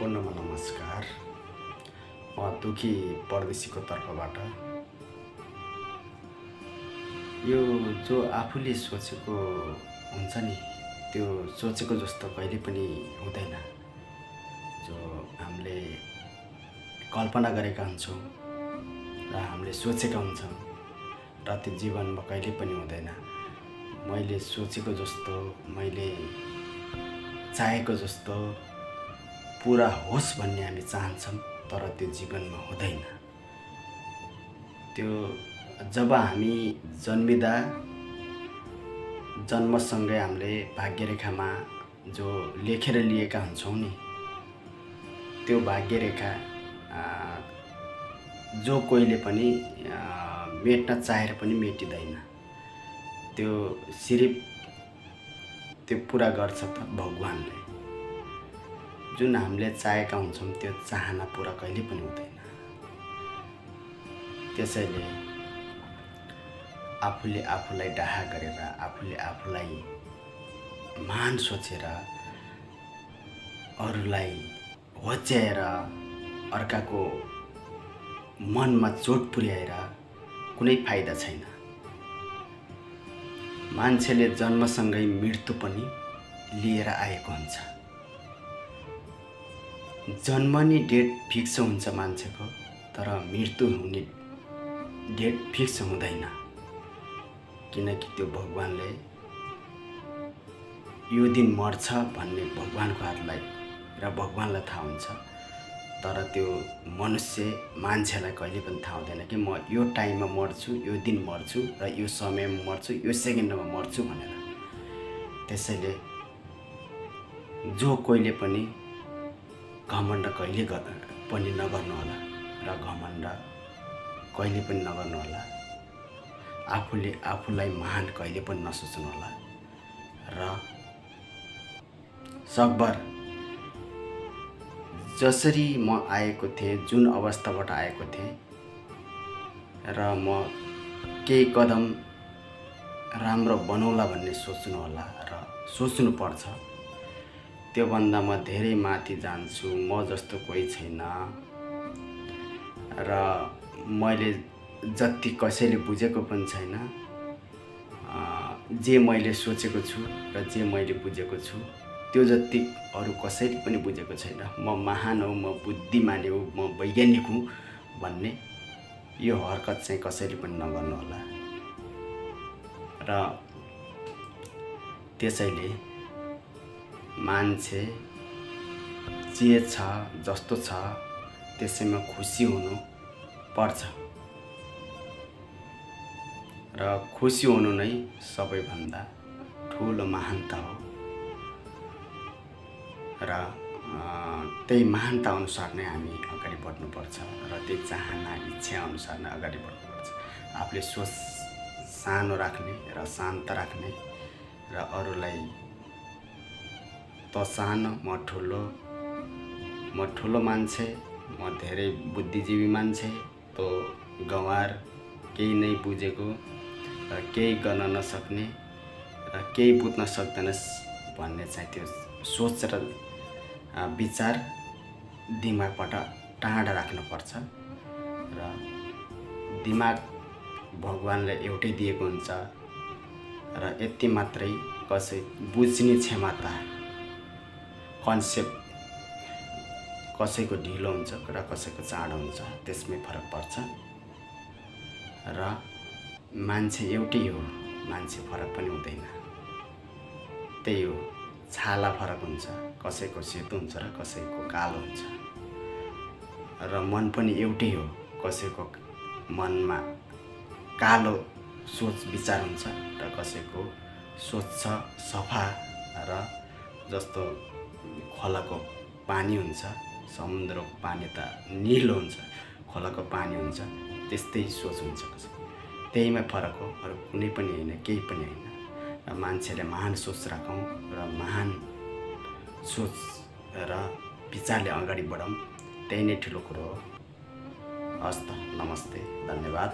सम्पूर्णमा नमस्कार। म दुखी परदेशीको तर्फबाट यो जो आफूले सोचेको हुन्छ नि त्यो सोचेको जस्तो कहिले पनि हुँदैन। जो हामीले कल्पना गरेका हुन्छौँ र हामीले सोचेका हुन्छौँ र त्यो जीवनमा कहिले पनि हुँदैन। मैले सोचेको जस्तो, मैले चाहेको जस्तो पूरा होस् भन्ने हामी चाहन्छौँ, तर त्यो जीवनमा हुँदैन। त्यो जब हामी जन्मिँदा जन्मसँगै हामीले भाग्यरेखामा जो लेखेर लिएका हुन्छौँ नि, त्यो भाग्यरेखा जो कोहीले पनि मेट्न चाहेर पनि मेटिँदैन। त्यो सिर्फ त्यो पुरा गर्छ त भगवानले। जुन हामीले चाहेका हुन्छौँ त्यो चाहना पुरा कहिले पनि हुँदैन। त्यसैले आफूले आफूलाई डाहा गरेर, आफूले आफूलाई महान सोचेर, अरूलाई होच्याएर, अर्काको मनमा चोट पुर्याएर कुनै फाइदा छैन। मान्छेले जन्मसँगै मृत्यु पनि लिएर आएको हुन्छ। जन्मने डेट फिक्स हुन्छ मान्छेको, तर मृत्यु हुने डेट फिक्स हुँदैन। किनकि त्यो भगवानले यो दिन मर्छ भन्ने भगवानको हातलाई र भगवानलाई थाहा हुन्छ। तर त्यो मनुष्य मान्छेलाई कहिले पनि थाहा हुँदैन कि म यो टाइममा मर्छु, यो दिन मर्छु र यो समयमा मर्छु, यो सेकेन्डमा मर्छु भनेर। त्यसैले जो कोहीले पनि घमण्ड कहिले पनि नगर्नु होला र घमण्ड कहिले पनि नगर्नु होला। आफूले आफूलाई महान कहिले पनि नसोच्नु होला र सकभर जसरी म आएको थिएँ, जुन अवस्थाबाट आएको थिएँ र म केही कदम राम्रो बनाउला भन्ने सोच्नु होला र सोच्नुपर्छ। त्योभन्दा म धेरै माथि जान्छु, म जस्तो कोही छैन र मैले जति कसैले बुझेको पनि छैन। जे मैले सोचेको छु र जे मैले बुझेको छु त्यो जति अरू कसैले पनि बुझेको छैन। म महान हो, म बुद्धिमानी हो, म वैज्ञानिक हुँ भन्ने यो हरकत चाहिँ कसैले पनि नगर्नु होला। र त्यसैले मान्छे जे छ, जस्तो छ त्यसैमा खुसी हुनु पर्छ र खुसी हुनु नै सबैभन्दा ठुलो महानता हो। र त्यही महानता अनुसार नै हामी अगाडि बढ्नुपर्छ र त्यही चाहना, इच्छा अनुसार नै अगाडि बढ्नुपर्छ। आफूले सोच सानो राख्ने र शान्त राख्ने र अरूलाई त सानो, म ठुलो मान्छे, म धेरै बुद्धिजीवी मान्छे, तो गँवार, केही नै बुझेको र केही गर्न नसक्ने र केही बुझ्न सक्दैनस् भन्ने चाहिँ त्यो सोच र विचार दिमागबाट टाढा राख्नुपर्छ। र दिमाग भगवानले एउटै दिएको हुन्छ र यति मात्रै कसै बुझ्ने क्षमता, कन्सेप्ट कसैको ढिलो हुन्छ र कसैको चाँडो हुन्छ, त्यसमै फरक पर्छ। र मान्छे एउटै हो, मान्छे फरक पनि हुँदैन। त्यही हो, छाला फरक हुन्छ, कसैको सेतो हुन्छ र कसैको कालो हुन्छ। र मन पनि एउटै हो, कसैको मनमा कालो सोच विचार हुन्छ र कसैको सोच छ सफा र जस्तो खोलाको पानी हुन्छ, समुद्रको पानी त निलो हुन्छ, खोलाको पानी हुन्छ, त्यस्तै सोच हुन्छ कसैको। त्यहीमा फरक हो, अरू कुनै पनि होइन, केही पनि होइन। र मान्छेले महान सोच राखौँ र महान सोच र विचारले अगाडि बढौँ, त्यही नै ठुलो कुरो हो। हस्त, नमस्ते, धन्यवाद।